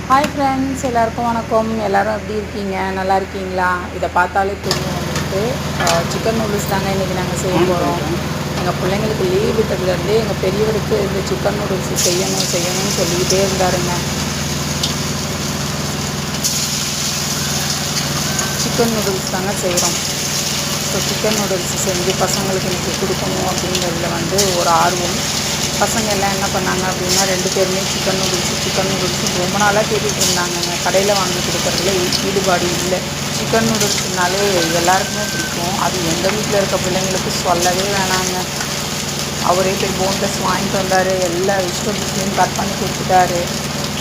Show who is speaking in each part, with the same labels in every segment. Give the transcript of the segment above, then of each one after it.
Speaker 1: Hi friends, எல்லாருக்கும் வணக்கம். எல்லோரும் எப்படி இருக்கீங்க? நல்லா இருக்கீங்களா? இதை பார்த்தாலே தெரியும் வந்துட்டு சிக்கன் நூடுல்ஸ் தாங்க இன்றைக்கி நாங்கள் செய்ய போகிறோம். எங்கள் பிள்ளைங்களுக்கு லீவ் விட்டதுலேருந்தே எங்கள் பெரியவருக்கு இந்த சிக்கன் நூடுல்ஸ் செய்யணும்னு சொல்லிக்கிட்டே இருந்தாருங்க. சிக்கன் நூடுல்ஸ் தாங்க செய்கிறோம். ஸோ சிக்கன் நூடுல்ஸ் செஞ்சு பசங்களுக்கு இன்றைக்கி கொடுக்கணும் அப்படிங்கிறதுல வந்து ஒரு ஆர்வம். பசங்க எல்லாம் என்ன பண்ணாங்க அப்படின்னா 2 பேருமே சிக்கன் நூடுல்ஸ் ரொம்ப நாளாக கேட்டுகிட்டு இருந்தாங்கங்க. கடையில் வாங்கி கொடுக்குறதுல ஈடுபாடு இல்லை. சிக்கன் நூடுல்ஸ்னாலே எல்லாருக்குமே பிடிக்கும். அது எங்கள் வீட்டில் இருக்க பிள்ளைங்களுக்கு சொல்லவே வேணாங்க. அவரே போய் போன்லெஸ் வாங்கிட்டு வந்தார். எல்லா வெஜிடபிள்ஸையும் கட் பண்ணி கொடுத்துட்டாரு.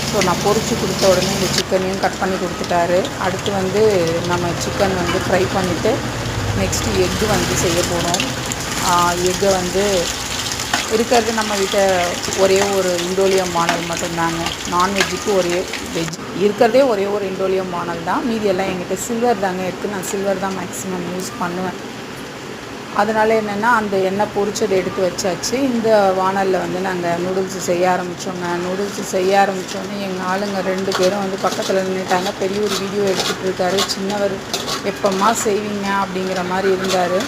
Speaker 1: ஸோ நான் பொரித்து கொடுத்த உடனே இந்த சிக்கனையும் கட் பண்ணி கொடுத்துட்டாரு. அடுத்து வந்து நம்ம சிக்கன் வந்து ஃப்ரை பண்ணிவிட்டு நெக்ஸ்ட்டு எக்கு வந்து செய்ய போகிறோம். எக்கை வந்து இருக்கிறது நம்ம வீட்டை ஒரே ஒரு இண்டோலியம் மாடல் மட்டும்தாங்க. நான்வெஜ்ஜுக்கு இருக்கிறதே ஒரே ஒரு இண்டோலியம் மாடல் தான். மீதி எல்லாம் எங்கிட்ட சில்வர் தாங்க இருக்குது. நான் சில்வர் தான் மேக்ஸிமம் யூஸ் பண்ணுவேன். அதனால் என்னென்னா அந்த எண்ணெய் பொரிச்சதை எடுத்து வச்சாச்சு. இந்த வானலில் வந்து நாங்கள் நூடுல்ஸ் செய்ய ஆரம்பித்தோங்க. நூடுல்ஸ் செய்ய ஆரம்பித்தோன்னே எங்கள் ஆளுங்க 2 பேரும் வந்து பக்கத்தில் நின்றுட்டாங்க. பெரிய ஒரு வீடியோ எடுத்துகிட்டு இருக்காரு. சின்னவர் எப்போம்மா செய்வீங்க அப்படிங்கிற மாதிரி இருந்தார்.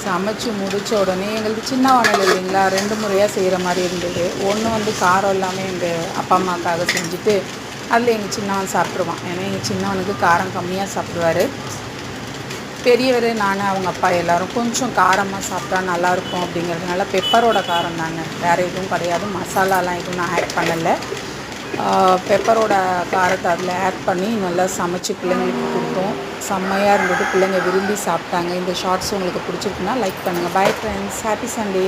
Speaker 1: சமைச்சு முடித்த உடனே எங்களுக்கு சின்ன வானல் இல்லைங்களா, 2 முறையாக செய்கிற மாதிரி இருந்தது. ஒன்று வந்து காரம் இல்லாமல் எங்கள் அப்பா அம்மாவுக்காக செஞ்சுட்டு அதில் எங்கள் சின்னவன் சாப்பிட்ருவான். ஏன்னா எங்கள் சின்னவனுக்கு காரம் கம்மியாக சாப்பிடுவார். பெரியவர், நான், அவங்க அப்பா எல்லோரும் கொஞ்சம் காரமாக சாப்பிட்டா நல்லாயிருக்கும் அப்படிங்கிறதுனால பெப்பரோட காரம் தாங்க, வேறு எதுவும் கிடையாது. மசாலாலாம் எதுவும் நான் ஆட் பண்ணலை. பெப்பரோட காரத்தை அதில் ஆட் பண்ணி நல்லா சமைச்சு பிள்ளைங்களுக்கு கொடுத்தோம். செம்மையாக இருந்தது. பிள்ளைங்க விரும்பி சாப்பிட்டாங்க. இந்த ஷார்ட்ஸ் உங்களுக்கு பிடிச்சிருக்குன்னா லைக் பண்ணுங்கள். Bye friends, happy Sunday.